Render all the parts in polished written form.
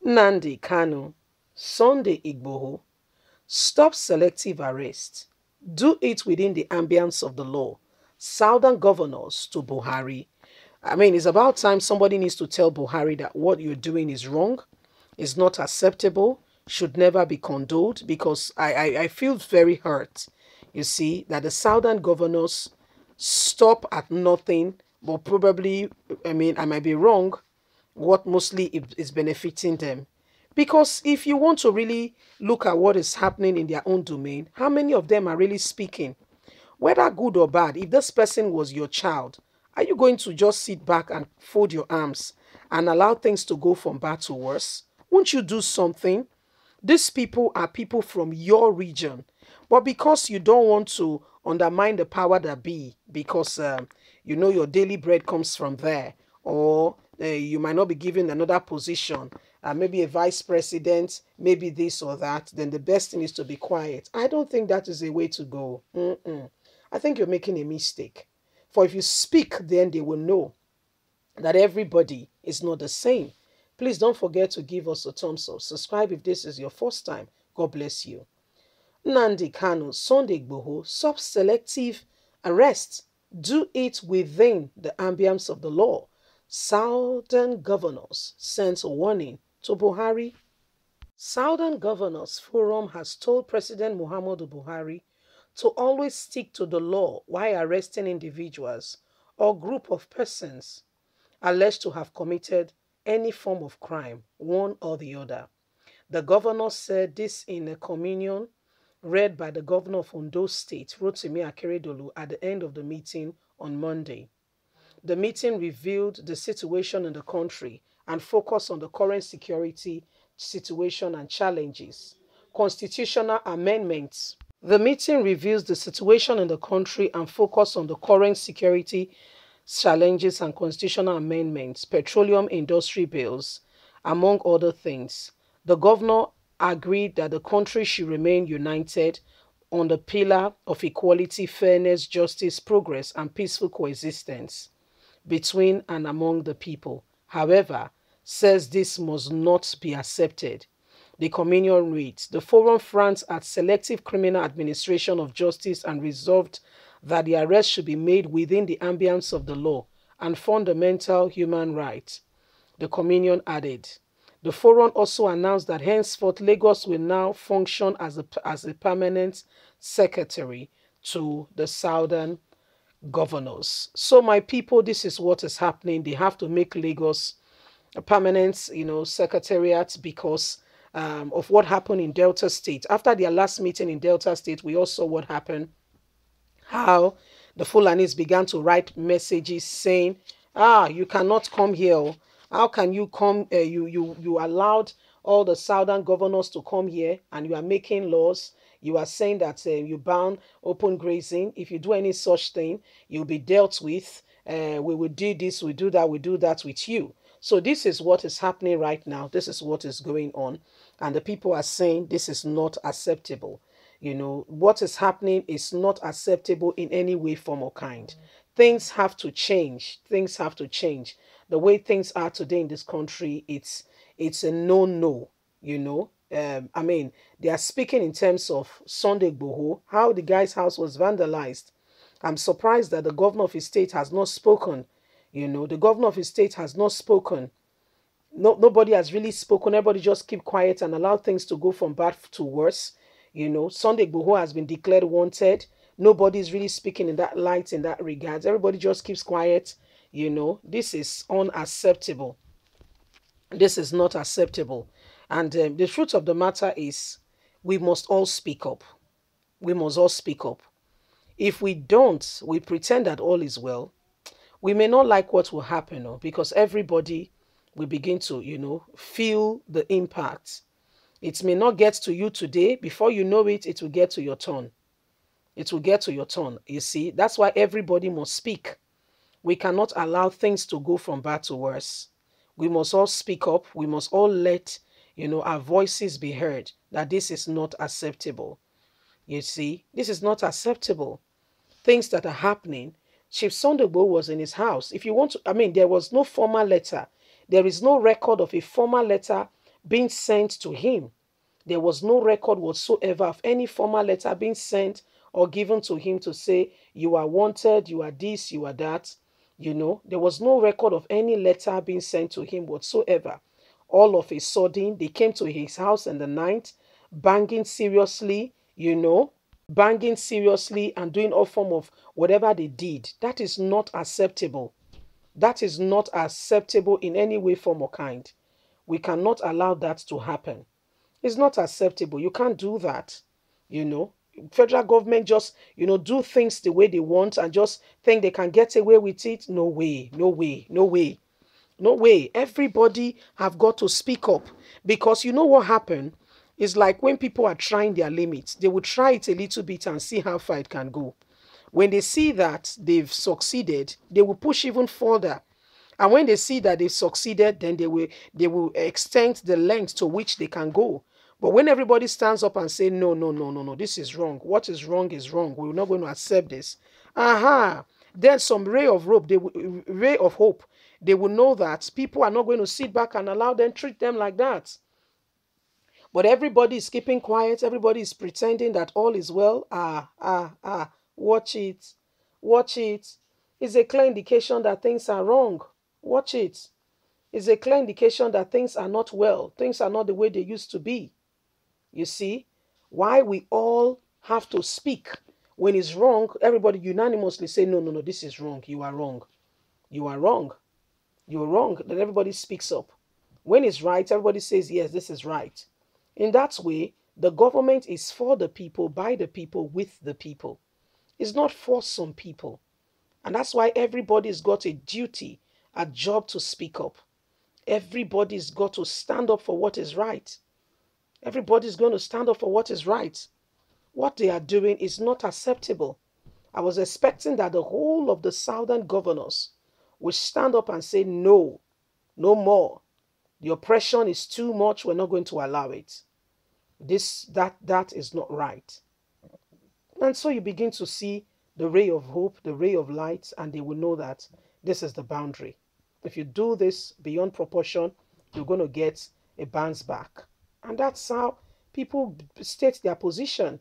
Nnamdi Kanu, Sunday Igboho, stop selective arrest. Do it within the ambience of the law. Southern governors to Buhari. I mean, it's about time somebody needs to tell Buhari that what you're doing is wrong, is not acceptable, should never be condoned, because I feel very hurt, you see, that the Southern governors stop at nothing, but probably, I mean, I might be wrong, what mostly is benefiting them. Because if you want to really look at what is happening in their own domain, how many of them are really speaking? Whether good or bad, if this person was your child, are you going to just sit back and fold your arms and allow things to go from bad to worse? Won't you do something? These people are people from your region. But because you don't want to undermine the power that be, because you know your daily bread comes from there, or you might not be given another position, maybe a vice president, maybe this or that, then the best thing is to be quiet. I don't think that is a way to go. I think you're making a mistake. For if you speak, then they will know that everybody is not the same. Please don't forget to give us a thumbs up. Subscribe if this is your first time. God bless you. Nnamdi Kanu, Sunday Igboho, stop selective arrest. Do it within the ambience of the law. Southern governors sent a warning to Buhari. Southern Governors Forum has told President Muhammadu Buhari to always stick to the law while arresting individuals or group of persons alleged to have committed any form of crime, one or the other. The governor said this in a communion read by the governor of Ondo State, Rotimi Akeredolu, at the end of the meeting on Monday. The meeting revealed the situation in the country and focused on the current security situation and challenges. Constitutional amendments. The meeting reviews the situation in the country and focus on the current security challenges and constitutional amendments, petroleum industry bills, among other things. The governor agreed that the country should remain united on the pillar of equality, fairness, justice, progress, and peaceful coexistence between and among the people. However, says this must not be accepted. The communion reads, the forum frowns at selective criminal administration of justice and resolved that the arrest should be made within the ambience of the law and fundamental human rights. The communion added. The forum also announced that henceforth Lagos will now function as a permanent secretary to the Southern governors. So my people, this is what is happening. They have to make Lagos a permanent, secretariat because of what happened in Delta State. After their last meeting in Delta State, we all saw what happened. How the Fulanis began to write messages saying, you cannot come here. How can you come? You allowed all the Southern governors to come here and you are making laws. You are saying that you ban open grazing. If you do any such thing, you'll be dealt with. We will do this, we do that, we do that with you. So this is what is happening right now. This is what is going on. And the people are saying this is not acceptable. What is happening is not acceptable in any way, form, or kind. Things have to change. Things have to change. The way things are today in this country, it's a no-no, I mean, they are speaking in terms of Sunday Igboho, how the guy's house was vandalized. I'm surprised that the governor of his state has not spoken. The governor of his state has not spoken. Nobody has really spoken. Everybody just keep quiet and allow things to go from bad to worse. Sunday Igboho has been declared wanted. Nobody is really speaking in that light, in that regard. Everybody just keeps quiet. This is unacceptable. This is not acceptable. And the truth of the matter is we must all speak up. We must all speak up. If we don't, we pretend that all is well. We may not like what will happen, because everybody will begin to, feel the impact. It may not get to you today. Before you know it, it will get to your turn. It will get to your turn. You see, that's why everybody must speak. We cannot allow things to go from bad to worse. We must all speak up. We must all let, our voices be heard that this is not acceptable. You see, this is not acceptable. Things that are happening. Chief Sunday Igboho was in his house. If you want to, there was no formal letter. There is no record of a formal letter being sent to him. There was no record whatsoever of any formal letter being sent or given to him to say, you are wanted, you are this, you are that. There was no record of any letter being sent to him whatsoever. All of a sudden, they came to his house in the night, banging seriously, banging seriously and doing all form of whatever they did. That is not acceptable. That is not acceptable in any way, form, or kind. We cannot allow that to happen. It's not acceptable. You can't do that. You know, Federal government just, do things the way they want and just think they can get away with it. No way, no way, no way, no way. Everybody have got to speak up, because you know what happened is, like when people are trying their limits, they will try it a little bit and see how far it can go. When they see that they've succeeded, they will push even further. And when they see that they've succeeded, then they will extend the length to which they can go. But when everybody stands up and say, no, no, no, no, no, this is wrong. What is wrong is wrong. We're not going to accept this. Then some ray of hope, they will know that people are not going to sit back and allow them treat them like that. But everybody is keeping quiet. Everybody is pretending that all is well. Watch it. Watch it. It's a clear indication that things are wrong. Watch it. It's a clear indication that things are not well. Things are not the way they used to be. You see, why we all have to speak. When it's wrong, everybody unanimously say, no, no, no, this is wrong. You are wrong. You are wrong. You're wrong. Then everybody speaks up. When it's right, everybody says, yes, this is right. In that way, the government is for the people, by the people, with the people. It's not for some people. And that's why everybody's got a duty, a job to speak up. Everybody's got to stand up for what is right. Everybody's going to stand up for what is right. What they are doing is not acceptable. I was expecting that the whole of the southern governors would stand up and say, no, no more. The oppression is too much. We're not going to allow it. That is not right. And so you begin to see the ray of hope, the ray of light, and they will know that this is the boundary. If you do this beyond proportion, you're going to get a bounce back. And that's how people state their position.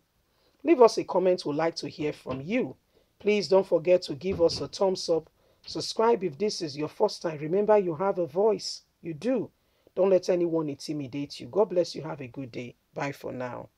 Leave us a comment. We'd like to hear from you. Please don't forget to give us a thumbs up. Subscribe if this is your first time. Remember, you have a voice. You do. Don't let anyone intimidate you. God bless you. Have a good day. Bye for now.